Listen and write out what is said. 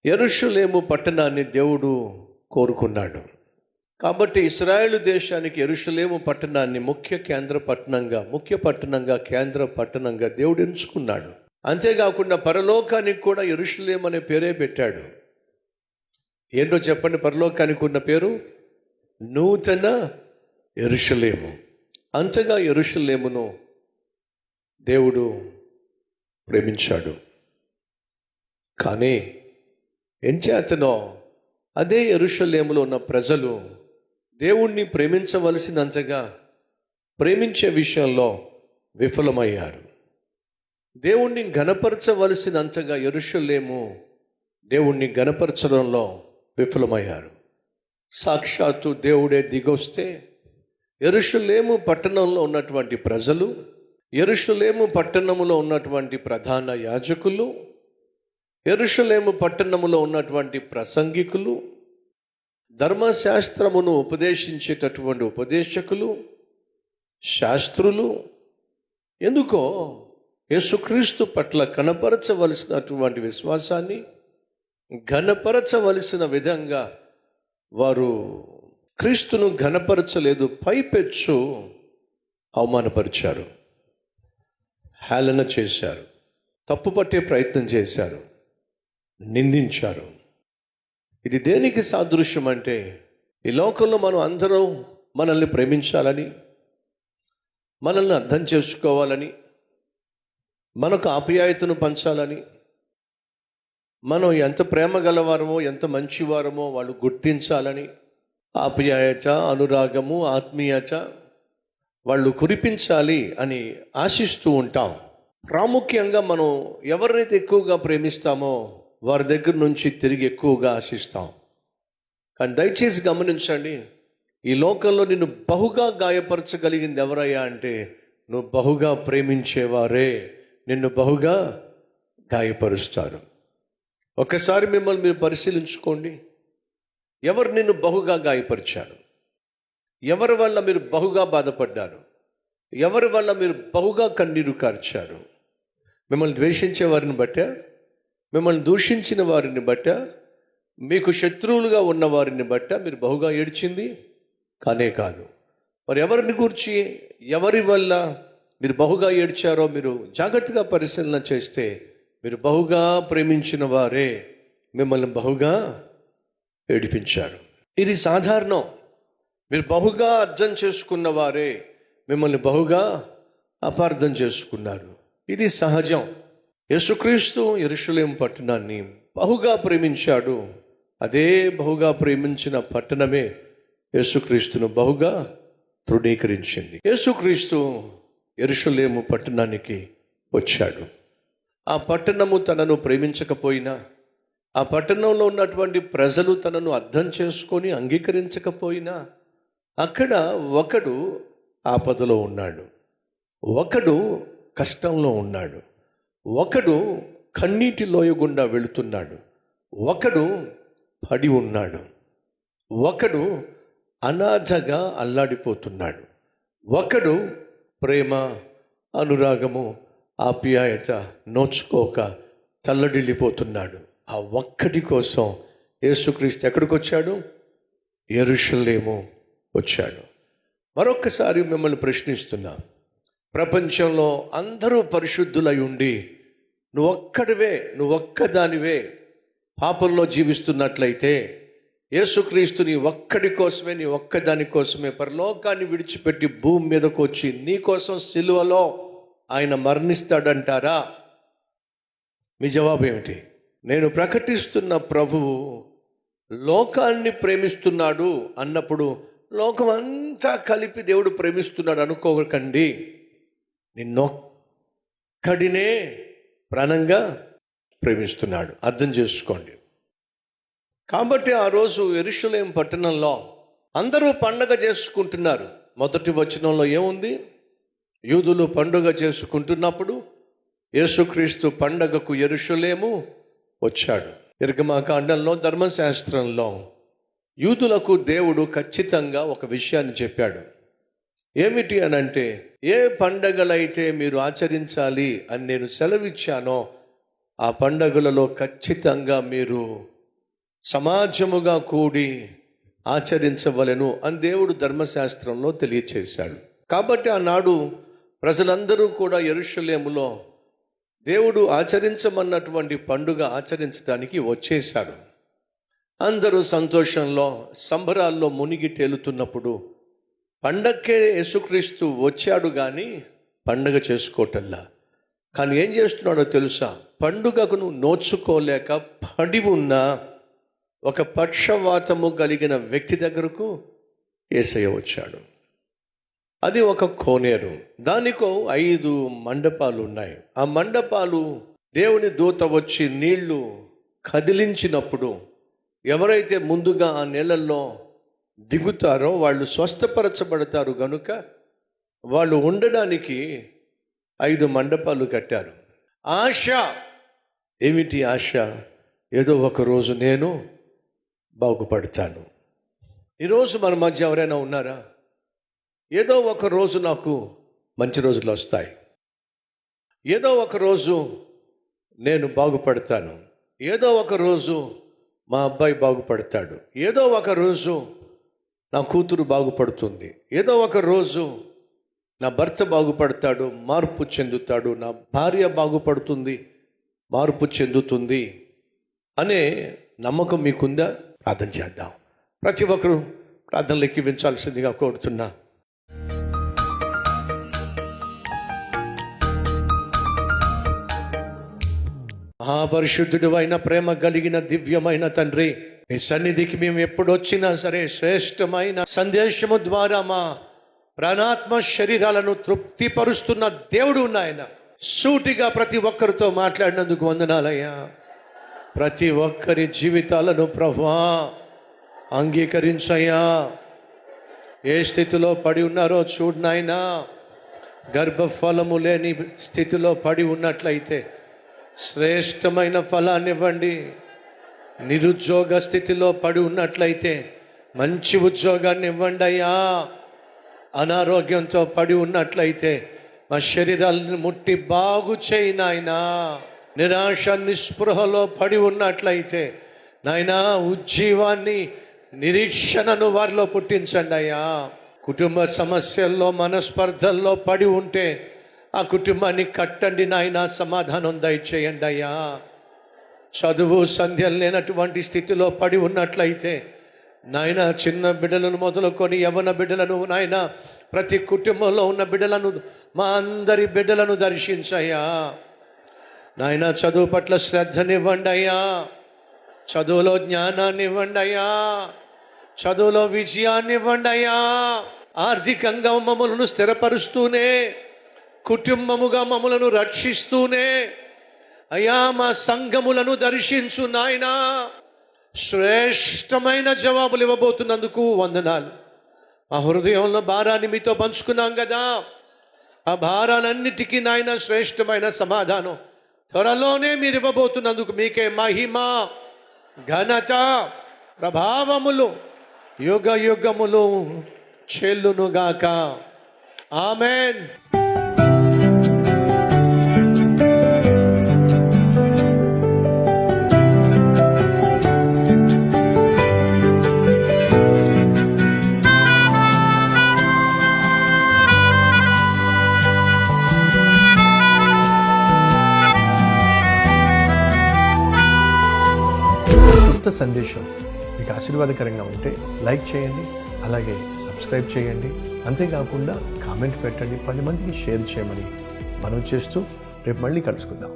యెరూషలేము పట్టణాన్ని దేవుడు కోరుకున్నాడు. కాబట్టి ఇశ్రాయేలు దేశానికి యెరూషలేము పట్టణాన్ని ముఖ్య కేంద్ర పట్టణంగా దేవుడు ఎంచుకున్నాడు. అంతేకాకుండా పరలోకానికి కూడా యెరూషలేము అనే పేరే పెట్టాడు. ఏంటో చెప్పండి, పరలోకానికి ఉన్న పేరు నూతన యెరూషలేము. అంతగా యెరూషలేమును దేవుడు ప్రేమించాడు. కానీ ఎంచేతనో అదే యెరూషలేములో ఉన్న ప్రజలు దేవుణ్ణి ప్రేమించవలసినంతగా ప్రేమించే విషయంలో విఫలమయ్యారు. దేవుణ్ణి ఘనపరచవలసినంతగా యెరూషలేము దేవుణ్ణి ఘనపరచడంలో విఫలమయ్యారు. సాక్షాత్తు దేవుడే దిగొస్తే యెరూషలేము పట్టణంలో ఉన్నటువంటి ప్రజలు, యెరూషలేము పట్టణములో ఉన్నటువంటి ప్రధాన యాజకులు, యెరూషలేము పట్టణములో ఉన్నటువంటి ప్రసంగికులు, ధర్మశాస్త్రమును ఉపదేశించేటటువంటి ఉపదేశకులు, శాస్త్రులు ఎందుకో యేసుక్రీస్తు పట్ల కనపరచవలసినటువంటి విశ్వాసాన్ని ఘనపరచవలసిన విధంగా వారు క్రీస్తును ఘనపరచలేదు, పైపెచ్చు అవమానపరిచారు, హేళన చేశారు, తప్పుపట్టే ప్రయత్నం చేశారు, నిందించారు. ఇది దేనికి సాదృశ్యం అంటే, ఈ లోకంలో మనం అందరూ మనల్ని ప్రేమించాలని, మనల్ని అర్థం చేసుకోవాలని, మనకు ఆప్యాయతను పంచాలని, మనం ఎంత ప్రేమ గలవారమో ఎంత మంచివారమో వాళ్ళు గుర్తించాలని ఆప్యాయత, అనురాగము, ఆత్మీయత వాళ్ళు కురిపించాలి అని ఆశిస్తూ ఉంటాం. ప్రాముఖ్యంగా మనం ఎవరినైతే ఎక్కువగా ప్రేమిస్తామో వారి దగ్గర నుంచి తిరిగి ఎక్కువగా ఆశిస్తాం. కానీ దయచేసి గమనించండి, ఈ లోకంలో నిన్ను బహుగా గాయపరచగలిగింది ఎవరయ్యా అంటే, నువ్వు బహుగా ప్రేమించేవారే నిన్ను బహుగా గాయపరుస్తారు. ఒక్కసారి మిమ్మల్ని మీరు పరిశీలించుకోండి. ఎవరు నిన్ను బహుగా గాయపరిచారు? ఎవరి వల్ల మీరు బహుగా బాధపడ్డారు? ఎవరి వల్ల మీరు బహుగా కన్నీరు కార్చారు? మిమ్మల్ని ద్వేషించే వారిని బట్టా, మిమ్మల్ని దూషించిన వారిని బట్టా, మీకు శత్రువులుగా ఉన్న వారిని బట్టా మీరు బహుగా ఏడ్చింది కానే కాదు. మరి ఎవరిని గూర్చి, ఎవరి వల్ల మీరు బహుగా ఏడ్చారో మీరు జాగ్రత్తగా పరిశీలన చేస్తే, మీరు బహుగా ప్రేమించిన వారే మిమ్మల్ని బహుగా ఏడిపించారు. ఇది సాధారణం. మీరు బహుగా అర్థం చేసుకున్న వారే మిమ్మల్ని బహుగా అపార్థం చేసుకున్నారు. ఇది సహజం. యేసుక్రీస్తు యెరూషలేము పట్టణాన్ని బహుగా ప్రేమించాడు. అదే బహుగా ప్రేమించిన పట్టణమే యేసుక్రీస్తును బహుగా తృణీకరించింది. యేసుక్రీస్తు యెరూషలేము పట్టణానికి వచ్చాడు. ఆ పట్టణము తనను ప్రేమించకపోయినా, ఆ పట్టణంలో ఉన్నటువంటి ప్రజలు తనను అర్థం చేసుకొని అంగీకరించకపోయినా, అక్కడ ఒకడు ఆపదలో ఉన్నాడు, ఒకడు కష్టంలో ఉన్నాడు, ఒకడు కన్నీటి లోయ గుండా వెళుతున్నాడు, ఒకడు పడి ఉన్నాడు, ఒకడు అనాథగా అల్లాడిపోతున్నాడు, ఒకడు ప్రేమ, అనురాగము, ఆప్యాయత నోచుకోక తల్లడిల్లిపోతున్నాడు. ఆ ఒక్కటి కోసం యేసుక్రీస్తు ఎక్కడికి వచ్చాడు? యెరూషలేము వచ్చాడు. మరొక్కసారి మిమ్మల్ని ప్రశ్నిస్తున్నా, ప్రపంచంలో అందరూ పరిశుద్ధులై ఉండి నువ్వు ఒక్కదానివే పాపంలో జీవిస్తున్నట్లయితే, యేసుక్రీస్తు నీ ఒక్కడి కోసమే, నీ ఒక్కదాని కోసమే పరలోకాన్ని విడిచిపెట్టి భూమి మీదకు వచ్చి నీ కోసం సిలువలో ఆయన మరణిస్తాడంటారా? మీ జవాబు ఏమిటి? నేను ప్రకటిస్తున్న ప్రభువు లోకాన్ని ప్రేమిస్తున్నాడు అన్నప్పుడు లోకం అంతా కలిపి దేవుడు ప్రేమిస్తున్నాడు అనుకోకండి. నిన్నొక్కడినే ప్రాణంగా ప్రేమిస్తున్నాడు, అర్థం చేసుకోండి. కాబట్టి ఆ రోజు యెరూషలేము పట్టణంలో అందరూ పండగ చేసుకుంటున్నారు. మొదటి వచనంలో ఏముంది? యూదులు పండుగ చేసుకుంటున్నప్పుడు యేసుక్రీస్తు పండగకు యెరూషలేము వచ్చాడు. నిర్గమకాండంలో, ధర్మశాస్త్రంలో యూదులకు దేవుడు ఖచ్చితంగా ఒక విషయాన్ని చెప్పాడు. ఏమిటి అనంటే, ఏ పండగలైతే మీరు ఆచరించాలి అని నేను సెలవిచ్చానో ఆ పండగలలో ఖచ్చితంగా మీరు సమాజముగా కూడి ఆచరించవలెను అని దేవుడు ధర్మశాస్త్రంలో తెలియచేశాడు. కాబట్టి ఆనాడు ప్రజలందరూ కూడా యెరూషలేములో దేవుడు ఆచరించమన్నటువంటి పండుగ ఆచరించడానికి వచ్చేశాడు. అందరూ సంతోషంలో సంబరాల్లో మునిగి తేలుతున్నప్పుడు పండగకే యేసుక్రీస్తు వచ్చాడు కానీ పండగ చేసుకోవటల్లా. కానీ ఏం చేస్తున్నాడో తెలుసా? పండుగను నోచుకోలేక పడి ఉన్న ఒక పక్షవాతము కలిగిన వ్యక్తి దగ్గరకు యేసయ్య వచ్చాడు. అది ఒక కోనేరు, దానికో 5 మండపాలు ఉన్నాయి. ఆ మండపాలు దేవుని దూత వచ్చి నీళ్లు కదిలించినప్పుడు ఎవరైతే ముందుగా ఆ నీళ్ళల్లో దిగుతారో వాళ్ళు స్వస్థపరచబడతారు గనుక వాళ్ళు ఉండడానికి 5 మండపాలు కట్టారు. ఆశ ఏమిటి? ఆశ ఏదో ఒకరోజు నేను బాగుపడతాను. ఈరోజు మన మధ్య ఎవరైనా ఉన్నారా? ఏదో ఒక రోజు నాకు మంచి రోజులు వస్తాయి, ఏదో ఒక రోజు నేను బాగుపడతాను, ఏదో ఒక రోజు మా అబ్బాయి బాగుపడతాడు, ఏదో ఒక రోజు నా కూతురు బాగుపడుతుంది, ఏదో ఒక రోజు నా భర్త బాగుపడతాడు, మార్పు చెందుతాడు, నా భార్య బాగుపడుతుంది, మార్పు చెందుతుంది అనే నమ్మకం మీకుందా? ప్రార్థన చేద్దాం. ప్రతి ఒక్కరూ ప్రార్థనలు ఎక్కివించాల్సిందిగా కోరుతున్నా. మహాపరిశుద్ధుడు అయిన ప్రేమ కలిగిన దివ్యమైన తండ్రి, మీ సన్నిధికి మేము ఎప్పుడు వచ్చినా సరే శ్రేష్టమైన సందేశము ద్వారా మా ప్రాణాత్మ శరీరాలను తృప్తిపరుస్తున్న దేవుడు నాయన. సూటిగా ప్రతి ఒక్కరితో మాట్లాడినందుకు వందనాలయ్యా. ప్రతి ఒక్కరి జీవితాలను ప్రభువా అంగీకరించయ్యా. ఏ స్థితిలో పడి ఉన్నారో చూడు నాయనా. గర్భఫలము లేని స్థితిలో పడి ఉన్నట్లయితే శ్రేష్టమైన ఫలాన్ని ఇవ్వండి. నిరుద్యోగ స్థితిలో పడి ఉన్నట్లయితే మంచి ఉద్యోగాన్ని ఇవ్వండి అయ్యా. అనారోగ్యంతో పడి ఉన్నట్లయితే మా శరీరాలను ముట్టి బాగు చేయి నాయనా. నిరాశ నిస్పృహలో పడి ఉన్నట్లయితే నాయనా ఉజ్జీవాన్ని నిరీక్షణను వారిలో పుట్టించండి అయ్యా. కుటుంబ సమస్యల్లో మనస్పర్ధల్లో పడి ఉంటే ఆ కుటుంబాన్ని కట్టండి నాయనా. సమాధానం దయచేయండి అయ్యా. చదువు సంధ్యలు లేనటువంటి స్థితిలో పడి ఉన్నట్లయితే నాయన చిన్న బిడ్డలను మొదలుకొని యవ్వన బిడ్డలను నాయన ప్రతి కుటుంబంలో ఉన్న బిడ్డలను మా అందరి బిడ్డలను దర్శించయ్యా. నాయన చదువు పట్ల శ్రద్ధనివ్వండి అయ్యా. చదువులో జ్ఞానాన్ని ఇవ్వండి అయ్యా. చదువులో విజయాన్ని ఇవ్వండి అయ్యా. ఆర్థికంగా మమ్మలను స్థిరపరుస్తూనే కుటుంబముగా మమ్మలను రక్షిస్తూనే అయ్యా మా సంఘములను దర్శించు నాయనా. శ్రేష్టమైన జవాబులు ఇవ్వబోతున్నందుకు వందనాలు. ఆ హృదయంలో భారాన్ని మీతో పంచుకున్నాం కదా, ఆ భారాలన్నిటికీ నాయన శ్రేష్టమైన సమాధానం త్వరలోనే మీరు ఇవ్వబోతున్నందుకు మీకే మహిమ ఘనత ప్రభావములు యుగ యుగములు చెల్లునుగాక. ఆమెన్. సందేశం మీకు ఆశీర్వాదకరంగా ఉంటే లైక్ చేయండి, అలాగే సబ్స్క్రైబ్ చేయండి. అంతేకాకుండా కామెంట్ పెట్టండి, 10 మందికి షేర్ చేయమని మనం చేస్తూ రేపు మళ్ళీ కలుసుకుందాం.